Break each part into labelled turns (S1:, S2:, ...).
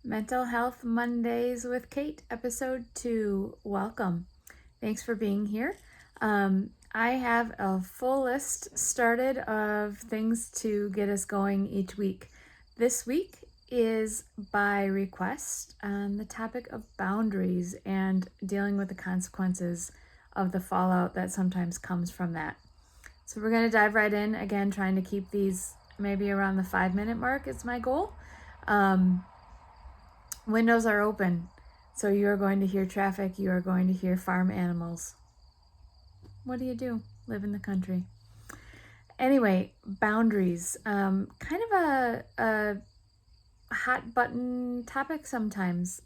S1: Mental Health Mondays with Kate, episode 2. Welcome. Thanks for being here. I have a full list started of things to get us going each week. This week is by request on the topic of boundaries and dealing with the consequences of the fallout that sometimes comes from that. So we're going to dive right in, again, trying to keep these maybe around the 5-minute mark is my goal. Windows are open, so you are going to hear traffic, you are going to hear farm animals. What do? Live in the country. Anyway, boundaries. Kind of a hot button topic sometimes.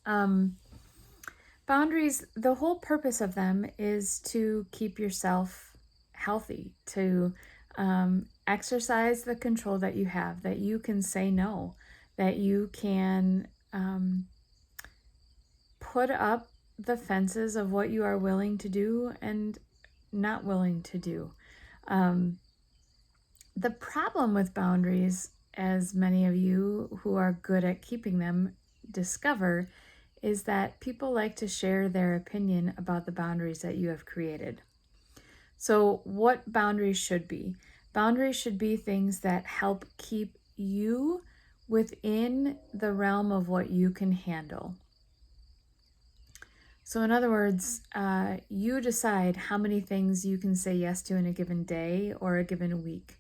S1: Boundaries, the whole purpose of them is to keep yourself healthy, to exercise the control that you have, that you can say no, that you can put up the fences of what you are willing to do and not willing to do. The problem with boundaries, as many of you who are good at keeping them discover, is that people like to share their opinion about the boundaries that you have created. So what boundaries should be? Boundaries should be things that help keep you within the realm of what you can handle. So in other words, you decide how many things you can say yes to in a given day or a given week.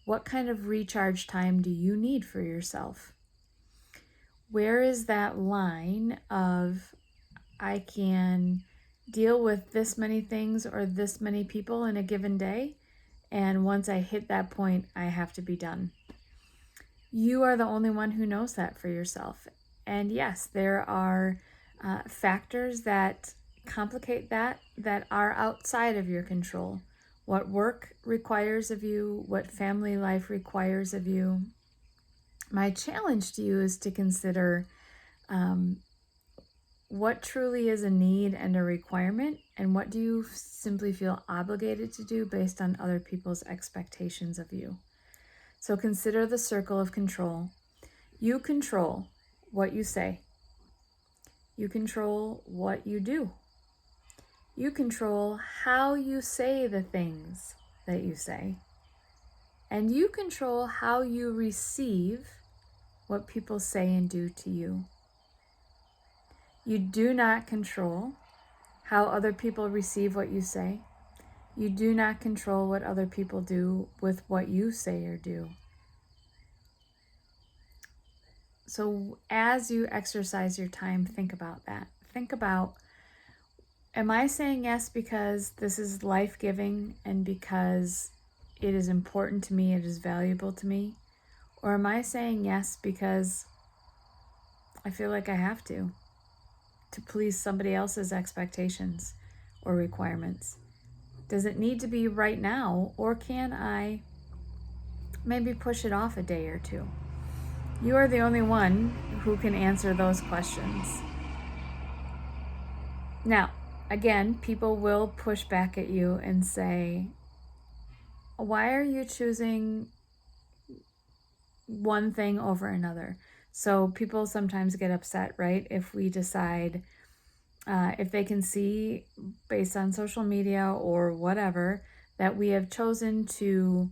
S1: What kind of recharge time do you need for yourself? Where is that line of I can deal with this many things or this many people in a given day, and once I hit that point, I have to be done? You are the only one who knows that for yourself. And yes, there are factors that complicate that are outside of your control. What work requires of you, what family life requires of you. My challenge to you is to consider what truly is a need and a requirement, and what do you simply feel obligated to do based on other people's expectations of you. So consider the circle of control. You control what you say. You control what you do. You control how you say the things that you say. And you control how you receive what people say and do to you. You do not control how other people receive what you say. You do not control what other people do with what you say or do. So as you exercise your time, think about that. Think about, am I saying yes because this is life-giving and because it is important to me, it is valuable to me? Or am I saying yes because I feel like I have to please somebody else's expectations or requirements? Does it need to be right now, or can I maybe push it off a day or two? You are the only one who can answer those questions. Now, again, people will push back at you and say, why are you choosing one thing over another? So people sometimes get upset, right? If we decide, if they can see based on social media or whatever, that we have chosen to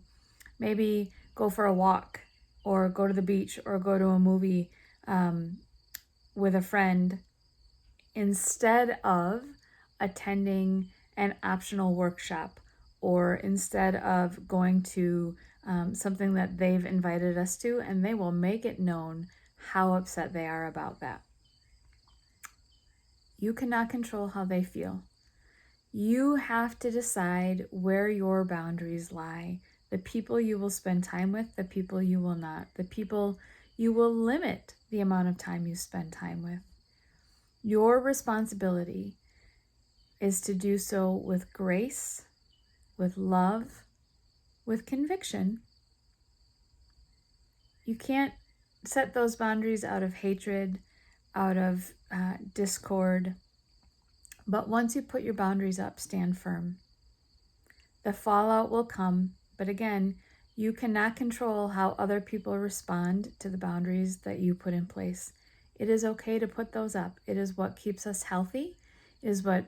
S1: maybe go for a walk or go to the beach or go to a movie with a friend instead of attending an optional workshop, or instead of going to something that they've invited us to, and they will make it known how upset they are about that. You cannot control how they feel. You have to decide where your boundaries lie. The people you will spend time with, the people you will not. The people you will limit the amount of time you spend time with. Your responsibility is to do so with grace, with love, with conviction. You can't set those boundaries out of hatred, out of discord. But once you put your boundaries up, stand firm. The fallout will come, but again, you cannot control how other people respond to the boundaries that you put in place. It is okay to put those up. It is what keeps us healthy. It is what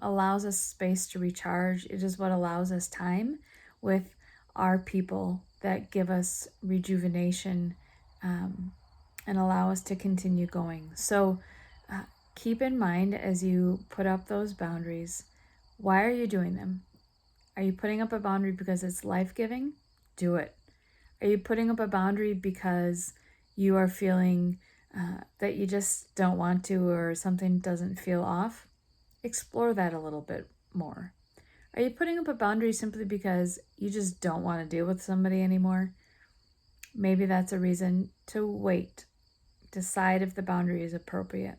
S1: allows us space to recharge. It is what allows us time with our people that give us rejuvenation and allow us to continue going. So keep in mind as you put up those boundaries, why are you doing them? Are you putting up a boundary because it's life-giving? Do it. Are you putting up a boundary because you are feeling that you just don't want to, or something doesn't feel off? Explore that a little bit more. Are you putting up a boundary simply because you just don't want to deal with somebody anymore? Maybe that's a reason to wait. Decide if the boundary is appropriate.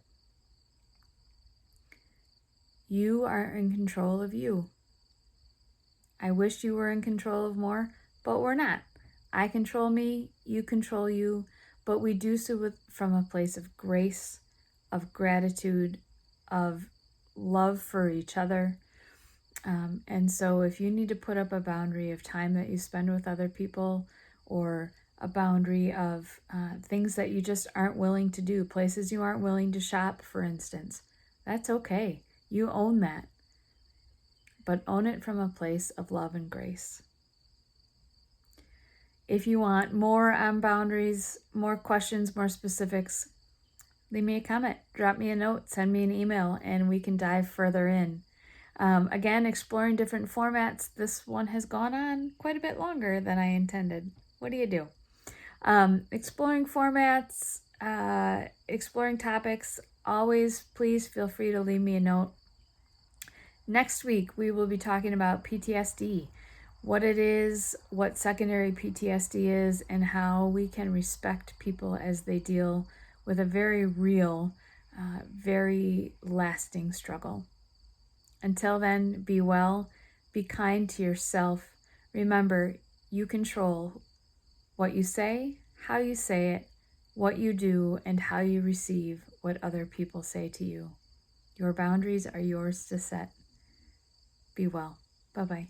S1: You are in control of you. I wish you were in control of more, but we're not. I control me, you control you, but we do so from a place of grace, of gratitude, of love for each other. And so if you need to put up a boundary of time that you spend with other people, or a boundary of things that you just aren't willing to do, places you aren't willing to shop, for instance, that's okay. You own that. But own it from a place of love and grace. If you want more on boundaries, more questions, more specifics, leave me a comment, drop me a note, send me an email, and we can dive further in. Again, exploring different formats. This one has gone on quite a bit longer than I intended. What do you do? Exploring formats, exploring topics. Always, please feel free to leave me a note. Next week, we will be talking about PTSD, what it is, what secondary PTSD is, and how we can respect people as they deal with a very real, very lasting struggle. Until then, be well, be kind to yourself. Remember, you control what you say, how you say it, what you do, and how you receive what other people say to you. Your boundaries are yours to set. Be well. Bye-bye.